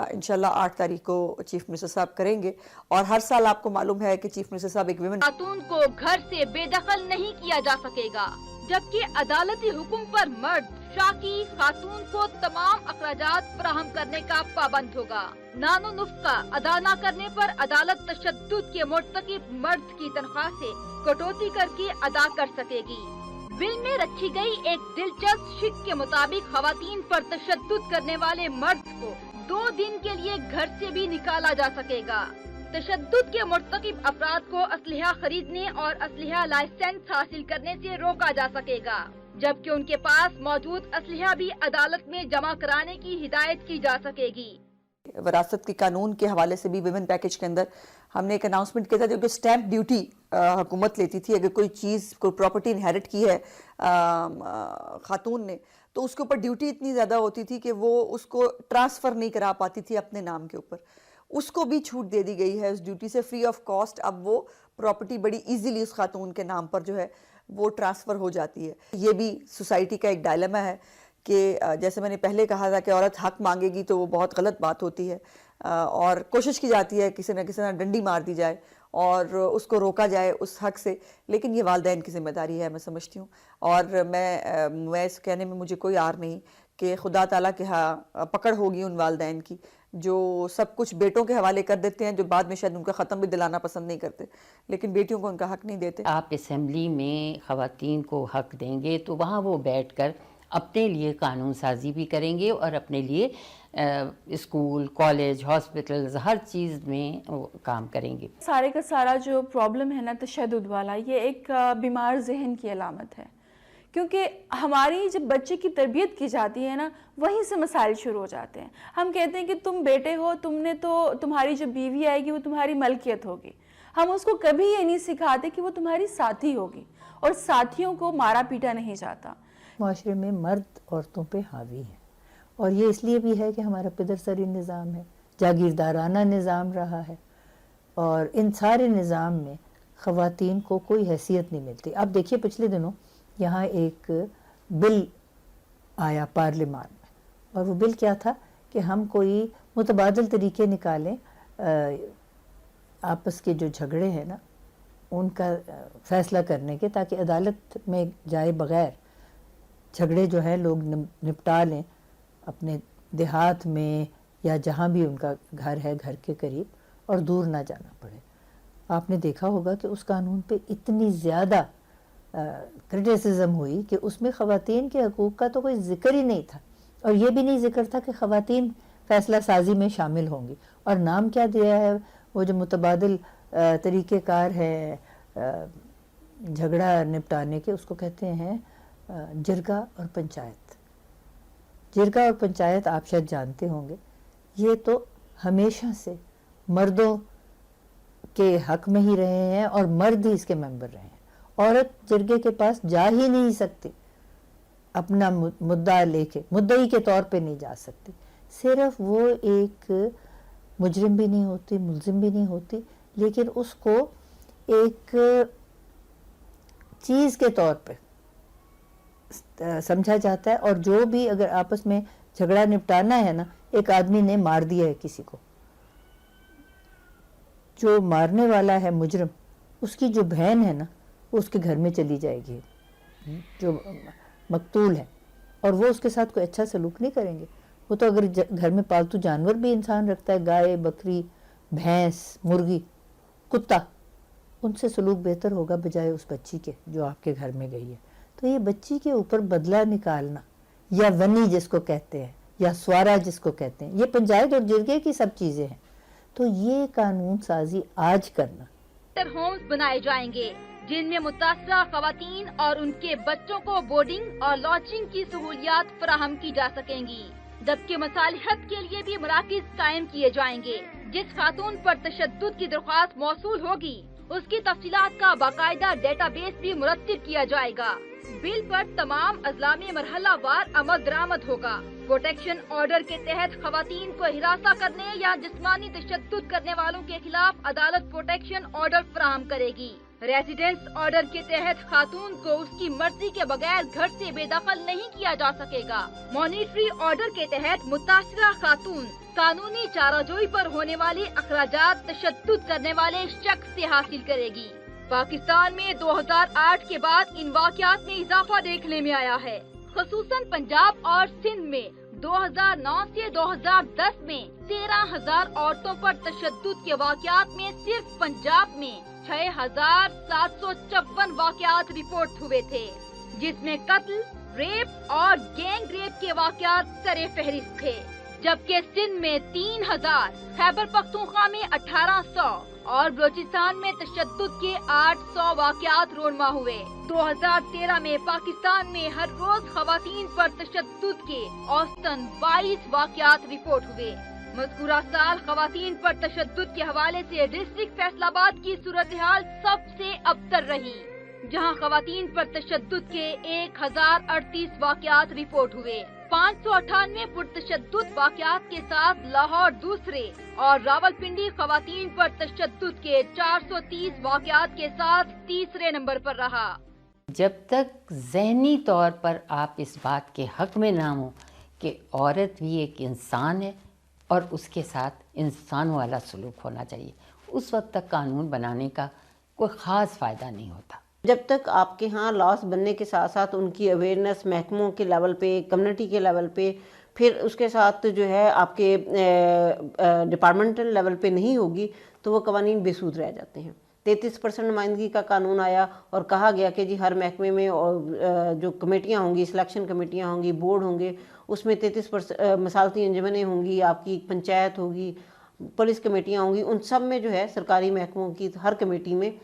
انشاءاللہ 8 تاریخ کو چیف منسٹر صاحب کریں گے. اور ہر سال آپ کو معلوم ہے کہ چیف منسٹر صاحب ایک ویمن خاتون کو گھر سے بے دخل نہیں کیا جا سکے گا. जबकि अदालती हुक्म पर मर्द शाकी खातून को तमाम अखराजात फराहम करने का पाबंद होगा। नानो नुफ्का अदा न करने पर अदालत तशद्दुद के मुर्तकिब मर्द की तनख्वाह से कटौती करके अदा कर सकेगी। बिल में रखी गई एक दिलचस्प शिक के मुताबिक खवातीन पर तशद्दुद करने वाले मर्द को 2 दिन के लिए घर से भी निकाला जा सकेगा। तशद्दुद के मुर्तकिब अफराद को असलहा खरीदने और असलहा लाइसेंस हासिल करने से रोका जा सकेगा, जबकि उनके पास मौजूद असलहा भी अदालत में जमा कराने की हिदायत की जा सकेगी। विरासत के कानून के हवाले से भी विमेन पैकेज के अंदर हमने एक अनाउंसमेंट किया था, जो स्टैंप ड्यूटी हुकूमत लेती थी। अगर कोई चीज़, कोई प्रॉपर्टी इनहेरिट की है खातून ने, तो उसके ऊपर ड्यूटी इतनी ज़्यादा होती थी कि वो उसको ट्रांसफ़र नहीं करा पाती थी अपने नाम के ऊपर। उसको भी छूट दे दी गई है उस ड्यूटी से, फ्री ऑफ कॉस्ट। अब वो प्रॉपर्टी बड़ी इजीली उस खातून के नाम पर जो है वो ट्रांसफ़र हो जाती है। ये भी सोसाइटी का एक डायलेमा है कि जैसे मैंने पहले कहा था कि औरत हक मांगेगी तो वो बहुत गलत बात होती है, और कोशिश की जाती है किसी न किसी डंडी मार दी जाए और उसको रोका जाए उस हक से, लेकिन ये वालिदैन की ज़िम्मेदारी है, मैं समझती हूँ। और मैं इस कहने में मुझे कोई आर नहीं कि खुदा ताला के हाँ पकड़ होगी उन वालिदैन की जो सब कुछ बेटों के हवाले कर देते हैं, जो बाद में शायद उनका ख़त्म भी दिलाना पसंद नहीं करते, लेकिन बेटियों को उनका हक नहीं देते। आप असेंबली में ख़वातीन को हक देंगे तो वहाँ वो बैठकर अपने लिए कानून साजी भी करेंगे और अपने लिए स्कूल, कॉलेज, हॉस्पिटल्स, हर चीज़ में वो काम करेंगे। सारे का सारा जो प्रॉब्लम है ना तशद्दुद वाला, ये एक बीमार जहन की अलामत है, क्योंकि हमारी जब बच्चे की तरबियत की जाती है ना, वहीं से मसाइल शुरू हो जाते हैं। हम कहते हैं कि तुम बेटे हो, तुमने तो तुम्हारी जो बीवी आएगी वो तुम्हारी मलकियत होगी। हम उसको कभी ये नहीं सिखाते कि वो तुम्हारी साथी होगी, और साथियों को मारा पीटा नहीं जाता। माशरे में मर्द औरतों पे हावी है, और ये इसलिए भी है कि हमारा पिदरसरी निज़ाम है, जागीरदाराना निज़ाम रहा है, और इन सारे निज़ाम में ख़वातीन को कोई हैसियत नहीं मिलती। अब देखिए पिछले दिनों यहाँ एक बिल आया पार्लियामान में, और वो बिल क्या था कि हम कोई मुतबादल तरीके निकालें आपस के जो झगड़े हैं ना उनका फ़ैसला करने के, ताकि अदालत में जाए बग़ैर झगड़े जो है लोग निपटा लें अपने देहात में या जहाँ भी उनका घर है, घर के करीब, और दूर ना जाना पड़े। आपने देखा होगा कि उस कानून पे इतनी ज़्यादा क्रिटिसिज्म हुई कि उसमें ख़वातीन के हकूक़ का तो कोई ज़िक्र ही नहीं था, और ये भी नहीं ज़िक्र था कि ख़वातीन फ़ैसला साजी में शामिल होंगी। और नाम क्या दिया है, वो जो मुतबादिल तरीक़ेकार है झगड़ा निपटाने के, उसको कहते हैं जिरगा और पंचायत। जिरगा और पंचायत आप शायद जानते होंगे, ये तो हमेशा से मर्दों के हक में ही रहे हैं और मर्द ही इसके मेंबर रहे हैं। औरत जिरगे के पास जा ही नहीं सकती, अपना मुद्दा लेके मुद्दई के तौर पे नहीं जा सकती। सिर्फ वो एक मुजरिम भी नहीं होती, मुल्जिम भी नहीं होती, लेकिन उसको एक चीज़ के तौर पे समझा जाता है। और जो भी अगर आपस में झगड़ा निपटाना है ना, एक आदमी ने मार दिया है किसी को, जो मारने वाला है मुजरिम, उसकी जो बहन है ना वो उसके घर में चली जाएगी जो मकतूल है, और वो उसके साथ कोई अच्छा सलूक नहीं करेंगे। वो तो अगर घर में पालतू जानवर भी इंसान रखता है, गाय, बकरी, भैंस, मुर्गी, कुत्ता, उनसे सलूक बेहतर होगा बजाय उस बच्ची के जो आपके घर में गई है। तो ये बच्ची के ऊपर बदला निकालना, या वनी जिसको कहते हैं, या स्वारा जिसको कहते हैं, ये पंचायत और जिरगे की सब चीज़ें हैं। तो ये कानून साजी आज करना। होम्स बनाए जाएंगे जिनमें मुतासरा खवातीन और उनके बच्चों को बोर्डिंग और लॉजिंग की सहूलियात फराहम की जा सकेंगी, जबकि मसालिहत के लिए भी मराकिज कायम किए जाएंगे। जिस खातून पर तशद्दुद की दरख्वास्त मौसूल होगी उसकी तफसीलात का बाकायदा डेटाबेस भी मुरत्तिब किया जाएगा। बिल पर तमाम अजला में मरहला वार अमल दरामद होगा। प्रोटेक्शन ऑर्डर के तहत खवातीन को हिरासा करने या जिस्मानी तशद्दुद करने वालों के खिलाफ अदालत प्रोटेक्शन ऑर्डर फराहम करेगी। रेजिडेंस ऑर्डर के तहत खातून को उसकी मर्जी के बगैर घर से बेदखल नहीं किया जा सकेगा। मॉनिटरी ऑर्डर के तहत मुतासरा खातून कानूनी चाराजोई पर होने वाले अखराजात तशद्दुद करने वाले शख्स से हासिल करेगी। पाकिस्तान में 2008 के बाद इन वाकयात में इजाफा देखने में आया है। खसूसन पंजाब और सिंध में 2009 से 2010 में 13,000 औरतों पर तशद्दुद के वाकयात में सिर्फ पंजाब में 6,754 वाकयात रिपोर्ट हुए थे, जिसमें कत्ल, रेप और गैंग रेप के वाकयात सरे फहरिस्त थे। जबकि सिंध में 3,000, खैबर पख्तूनख्वा में 1,800 और बलोचिस्तान में तशद्दुद के 800 वाकयात रोनमा हुए। 2013 में पाकिस्तान में हर रोज खवातीन पर तशद्दुद के औसतन 22 वाकयात रिपोर्ट हुए। मज़कूरा साल खवातीन पर तशद्दुद के हवाले से डिस्ट्रिक्ट फैसलाबाद की सूरत हाल सबसे अबतर रही, जहां खवातीन पर तशद्दुद के 1,038 वाकयात रिपोर्ट हुए। 598 पुरतशद्दुद वाकयात के साथ लाहौर दूसरे और रावलपिंडी खवातीन पर तशद्दुद के 430 वाकयात के साथ तीसरे नंबर पर रहा। जब तक ज़हनी तौर पर आप इस बात के हक़ में ना हो कि औरत भी एक इंसान है और उसके साथ इंसानों वाला सलूक होना चाहिए, उस वक्त तक कानून बनाने का कोई ख़ास फ़ायदा नहीं होता। जब तक आपके यहाँ लॉस बनने के साथ साथ उनकी अवेयरनेस महकमों के लेवल पे, कम्युनिटी के लेवल पे, फिर उसके साथ जो है आपके डिपार्टमेंटल लेवल पे नहीं होगी तो वो कवानीन बेसूद रह जाते हैं। 33% नुमाइंदगी का कानून आया और कहा गया कि जी हर महकमे में और जो कमेटियाँ होंगी, सिलेक्शन कमेटियाँ होंगी, बोर्ड होंगे, उसमें 33% मसालती अंजुमनें होंगी, आपकी पंचायत होगी, पुलिस कमेटियाँ होंगी, उन सब में जो है सरकारी महकमों की हर कमेटी में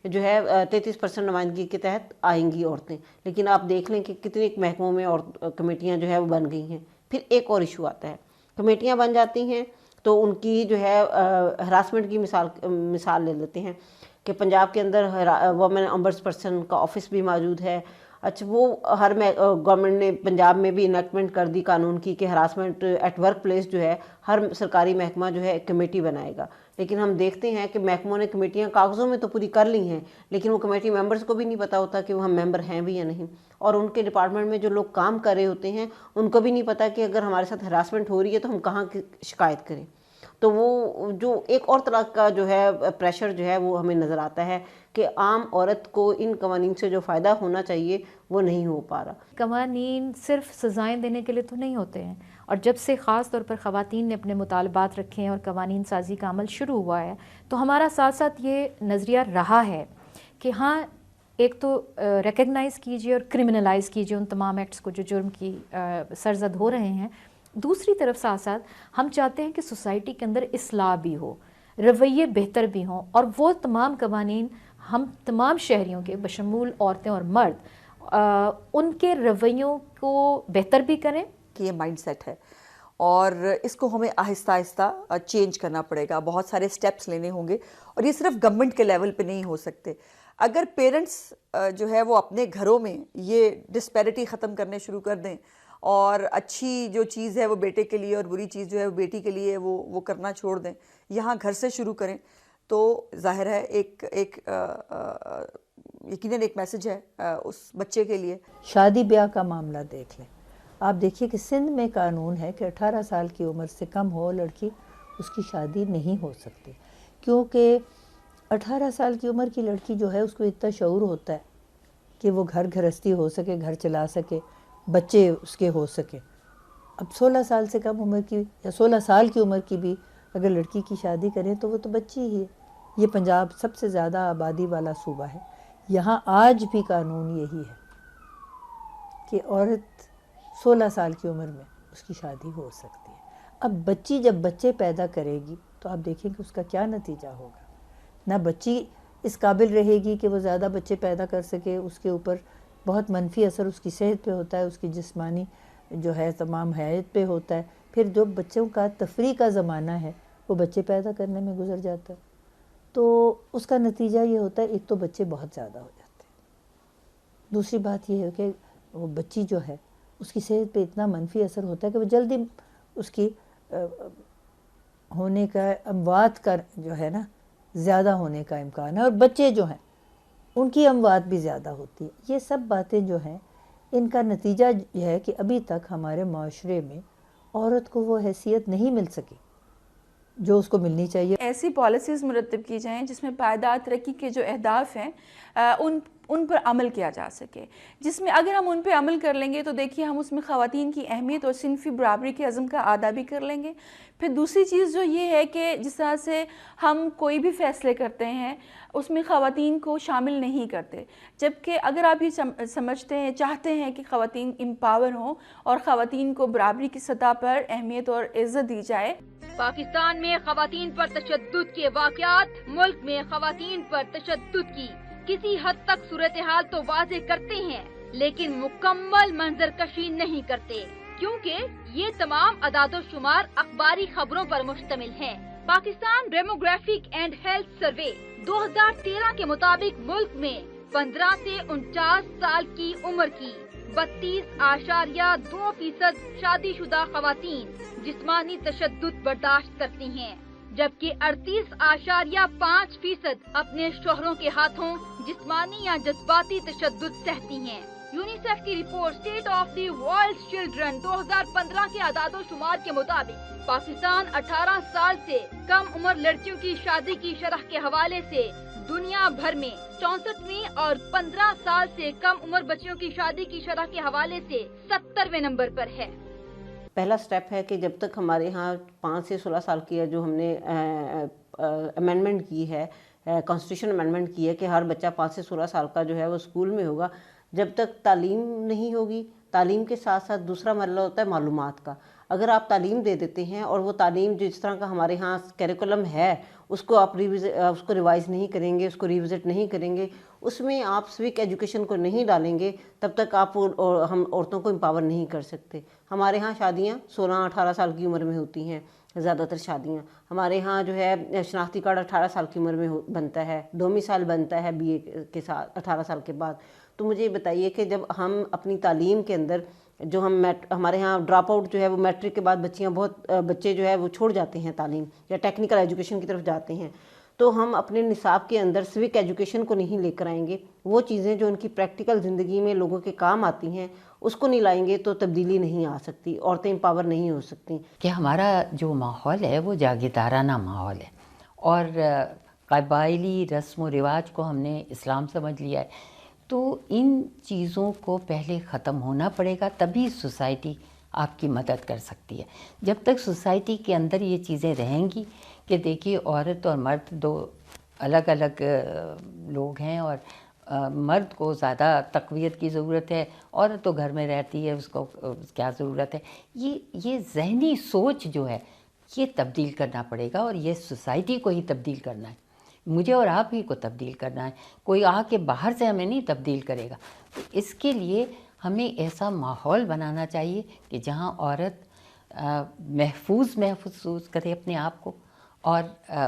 जो है 33% नुमाइंदगी के तहत आएंगी औरतें। लेकिन आप देख लें कि कितने महकमों में और कमेटियाँ जो है वो बन गई हैं। फिर एक और इशू आता है, कमेटियाँ बन जाती हैं तो उनकी जो है हरासमेंट की मिसाल ले लेते हैं कि पंजाब के अंदर वुमेन ऑम्बड्सपर्सन का ऑफिस भी मौजूद है। अच्छा, वो हर गवर्नमेंट ने पंजाब में भी इनेक्टमेंट कर दी कानून की कि हरासमेंट एट वर्क प्लेस जो है हर सरकारी महकमा जो है एक कमेटी बनाएगा। लेकिन हम देखते हैं कि महकमों ने कमेटियां कागज़ों में तो पूरी कर ली हैं, लेकिन वो कमेटी मेंबर्स को भी नहीं पता होता कि वो हम मेंबर हैं भी या नहीं, और उनके डिपार्टमेंट में जो लोग काम कर रहे होते हैं उनको भी नहीं पता कि अगर हमारे साथ हरासमेंट हो रही है तो हम कहाँ की शिकायत करें। तो वो जो एक और तरह का जो है प्रेशर जो है वो हमें नज़र आता है कि आम औरत को इन कवानीन से जो फ़ायदा होना चाहिए वो नहीं हो पा रहा। कवानीन सिर्फ सज़ाएं देने के लिए तो नहीं होते हैं, और जब से ख़ास तौर पर ख़वातीन ने अपने मुतालबात रखे हैं और कवानीन साजी का अमल शुरू हुआ है, तो हमारा साथ साथ ये नज़रिया रहा है कि हाँ, एक तो रिकग्नाइज़ कीजिए और क्रिमिनलाइज़ कीजिए उन तमाम एक्ट्स को जो जुर्म की सरजद हो रहे हैं। दूसरी तरफ साथ साथ हम चाहते हैं कि सोसाइटी के अंदर इस्लाह भी हो, रवैये बेहतर भी हों, और वो तमाम कवानीन हम तमाम शहरियों के बशमूल औरतें और मर्द उनके रवैयों को बेहतर भी करें। कि ये माइंडसेट है और इसको हमें आहिस्ता आहिस्ता चेंज करना पड़ेगा, बहुत सारे स्टेप्स लेने होंगे, और ये सिर्फ गवर्नमेंट के लेवल पे नहीं हो सकते। अगर पेरेंट्स जो है वो अपने घरों में ये डिस्पैरिटी ख़त्म करने शुरू कर दें और अच्छी जो चीज़ है वो बेटे के लिए और बुरी चीज़ जो है वो बेटी के लिए वो करना छोड़ दें, यहाँ घर से शुरू करें, तो जाहिर है एक यकीनन एक मैसेज है उस बच्चे के लिए। शादी ब्याह का मामला देख लें, आप देखिए कि सिंध में कानून है कि 18 साल की उम्र से कम हो लड़की, उसकी शादी नहीं हो सकती, क्योंकि 18 साल की उम्र की लड़की जो है उसको इतना शऊर होता है कि वो घर गृहस्थी हो सके, घर चला सके, बच्चे उसके हो सके। अब 16 साल से कम उम्र की या 16 साल की उम्र की भी अगर लड़की की शादी करें तो वो तो बच्ची ही है। ये पंजाब सबसे ज़्यादा आबादी वाला सूबा है, यहाँ आज भी कानून यही है कि औरत 16 साल की उम्र में उसकी शादी हो सकती है। अब बच्ची जब बच्चे पैदा करेगी तो आप देखेंगे उसका क्या नतीजा होगा। ना बच्ची इस काबिल रहेगी कि वो ज़्यादा बच्चे पैदा कर सके, उसके ऊपर बहुत मनफी असर उसकी सेहत पे होता है, उसकी जिस्मानी जो है तमाम हैत पे होता है। फिर जो बच्चों का तफरी का ज़माना है वो बच्चे पैदा करने में गुजर जाता है, तो उसका नतीजा ये होता है, एक तो बच्चे बहुत ज़्यादा हो जाते हैं, दूसरी बात ये है कि वो बच्ची जो है उसकी सेहत पे इतना मनफी असर होता है कि वो जल्दी उसकी होने का अमवात का जो है ना ज़्यादा होने का इम्कान है, और बच्चे जो हैं उनकी अमवात भी ज़्यादा होती है। ये सब बातें जो हैं इनका नतीजा यह है कि अभी तक हमारे माशरे में औरत को वो हैसियत नहीं मिल सकी جو اس کو ملنی چاہیے. ایسی پالیسیز مرتب کی جائیں جس میں پائیدار ترقی کے جو اہداف ہیں ان پر عمل کیا جا سکے، جس میں اگر ہم ان پہ عمل کر لیں گے تو دیکھیے ہم اس میں خواتین کی اہمیت اور صنفی برابری کے عزم کا اعادہ بھی کر لیں گے. پھر دوسری چیز جو یہ ہے کہ جس طرح سے ہم کوئی بھی فیصلے کرتے ہیں اس میں خواتین کو شامل نہیں کرتے، جبکہ اگر آپ یہ سمجھتے ہیں چاہتے ہیں کہ خواتین امپاور ہوں اور خواتین کو برابری کی سطح پر اہمیت اور عزت دی جائے. پاکستان میں خواتین پر تشدد کے واقعات ملک میں خواتین پر تشدد کی کسی حد تک صورتحال تو واضح کرتے ہیں، لیکن مکمل منظر کشی نہیں کرتے، کیونکہ یہ تمام اعداد و شمار اخباری خبروں پر مشتمل ہیں. Pakistan demographic and health survey 2013 کے مطابق ملک میں 15 سے 49 سال کی عمر کی 32.2% شادی شدہ خواتین جسمانی تشدد برداشت کرتی ہیں، جبکہ 38.5% اپنے شوہروں کے ہاتھوں جسمانی یا جذباتی تشدد سہتی ہیں. یونیسیف کی report state of the world children 2015 کے اعداد و شمار کے مطابق پاکستان 18 سال سے کم عمر لڑکیوں کی شادی کی شرح کے حوالے سے دنیا بھر میں 64ویں اور 15 سال سے کم عمر بچیوں کی شادی کی شرح کے حوالے سے 70ویں نمبر پر ہے. پہلا سٹیپ ہے کہ جب تک ہمارے ہاں 5 سے 16 سال کی جو ہم نے امینڈمنٹ کی ہے، کانسٹیٹیوشن امینڈمنٹ کی ہے کہ ہر بچہ 5 سے 16 سال کا جو ہے وہ اسکول میں ہوگا، جب تک تعلیم نہیں ہوگی. تعلیم کے ساتھ ساتھ دوسرا مرحلہ ہوتا ہے معلومات کا. اگر آپ تعلیم دے دیتے ہیں اور وہ تعلیم جس طرح کا ہمارے ہاں کیریکولم ہے اس کو آپ اس کو ریوائز نہیں کریں گے، اس کو ریوزٹ نہیں کریں گے، اس میں آپ سوک ایجوکیشن کو نہیں ڈالیں گے، تب تک آپ ہم عورتوں کو امپاور نہیں کر سکتے. ہمارے ہاں شادیاں 16-18 سال کی عمر میں ہوتی ہیں، زیادہ تر شادیاں. ہمارے ہاں جو ہے شناختی کارڈ 18 سال کی عمر میں بنتا ہے، 2 سال بنتا ہے BA کے ساتھ 18 سال کے بعد. تو مجھے بتائیے کہ جب ہم اپنی تعلیم کے اندر جو ہمارے ہاں ڈراپ آؤٹ جو ہے وہ میٹرک کے بعد بچے جو ہے وہ چھوڑ جاتے ہیں تعلیم یا ٹیکنیکل ایجوکیشن کی طرف جاتے ہیں، تو ہم اپنے نصاب کے اندر سوک ایجوکیشن کو نہیں لے کر آئیں گے. وہ چیزیں جو ان کی پریکٹیکل زندگی میں لوگوں کے کام آتی ہیں اس کو نہیں لائیں گے تو تبدیلی نہیں آ سکتی، عورتیں امپاور نہیں ہو سکتی. کہ ہمارا جو ماحول ہے وہ جاگیردارانہ ماحول ہے اور قبائلی رسم و رواج کو ہم نے اسلام سمجھ لیا ہے. تو ان چیزوں کو پہلے ختم ہونا پڑے گا، تبھی سوسائٹی آپ کی مدد کر سکتی ہے. جب تک سوسائٹی کے اندر یہ چیزیں رہیں گی کہ دیکھیے عورت اور مرد 2 الگ الگ لوگ ہیں اور مرد کو زیادہ تقویت کی ضرورت ہے، عورت تو گھر میں رہتی ہے، اس کو کیا ضرورت ہے. یہ ذہنی سوچ جو ہے یہ تبدیل کرنا پڑے گا اور یہ سوسائٹی کو ہی تبدیل کرنا ہے، مجھے اور آپ ہی کو تبدیل کرنا ہے. کوئی آ کے باہر سے ہمیں نہیں تبدیل کرے گا. تو اس کے لیے ہمیں ایسا ماحول بنانا چاہیے کہ جہاں عورت محفوظ کرے اپنے آپ کو، اور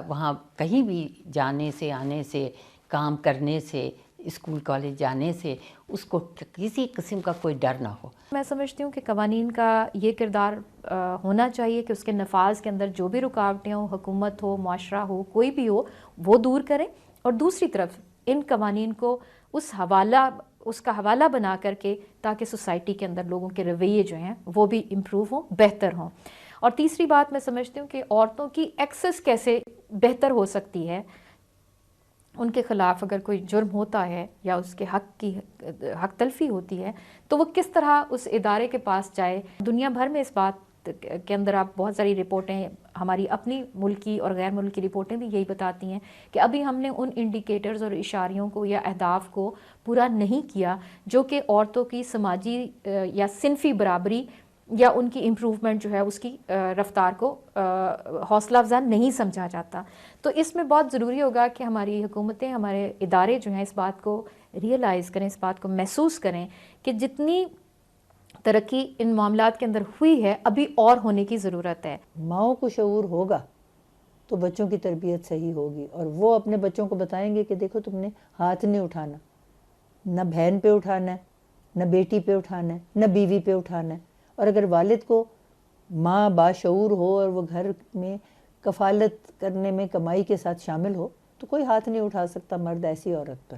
وہاں کہیں بھی جانے سے، آنے سے، کام کرنے سے، اسکول کالج جانے سے اس کو کسی قسم کا کوئی ڈر نہ ہو. میں سمجھتی ہوں کہ قوانین کا یہ کردار ہونا چاہیے کہ اس کے نفاذ کے اندر جو بھی رکاوٹیں ہوں، حکومت ہو، معاشرہ ہو، کوئی بھی ہو، وہ دور کریں، اور دوسری طرف ان قوانین کو اس کا حوالہ بنا کر کے تاکہ سوسائٹی کے اندر لوگوں کے رویے جو ہیں وہ بھی امپروو ہوں، بہتر ہوں. اور تیسری بات میں سمجھتی ہوں کہ عورتوں کی ایکسس کیسے بہتر ہو سکتی ہے. ان کے خلاف اگر کوئی جرم ہوتا ہے یا اس کے حق تلفی ہوتی ہے تو وہ کس طرح اس ادارے کے پاس جائے. دنیا بھر میں اس بات کے اندر آپ بہت ساری رپورٹیں، ہماری اپنی ملکی اور غیر ملکی رپورٹیں بھی یہی بتاتی ہیں کہ ابھی ہم نے ان انڈیکیٹرز اور اشاریوں کو یا اہداف کو پورا نہیں کیا جو کہ عورتوں کی سماجی یا صنفی برابری یا ان کی امپروومنٹ جو ہے اس کی رفتار کو حوصلہ افزا نہیں سمجھا جاتا. تو اس میں بہت ضروری ہوگا کہ ہماری حکومتیں، ہمارے ادارے جو ہیں اس بات کو ریئلائز کریں، اس بات کو محسوس کریں کہ جتنی ترقی ان معاملات کے اندر ہوئی ہے ابھی اور ہونے کی ضرورت ہے. ماؤں کو شعور ہوگا تو بچوں کی تربیت صحیح ہوگی، اور وہ اپنے بچوں کو بتائیں گے کہ دیکھو تم نے ہاتھ نہیں اٹھانا، نہ بہن پہ اٹھانا ہے، نہ بیٹی پہ اٹھانا ہے، نہ بیوی پہ اٹھانا ہے. اور اگر والد کو ماں باشعور ہو اور وہ گھر میں کفالت کرنے میں کمائی کے ساتھ شامل ہو تو کوئی ہاتھ نہیں اٹھا سکتا مرد ایسی عورت پر.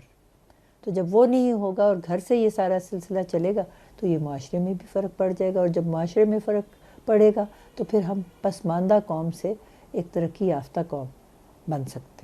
تو جب وہ نہیں ہوگا اور گھر سے یہ سارا سلسلہ چلے گا تو یہ معاشرے میں بھی فرق پڑ جائے گا، اور جب معاشرے میں فرق پڑے گا تو پھر ہم پسماندہ قوم سے ایک ترقی یافتہ قوم بن سکتی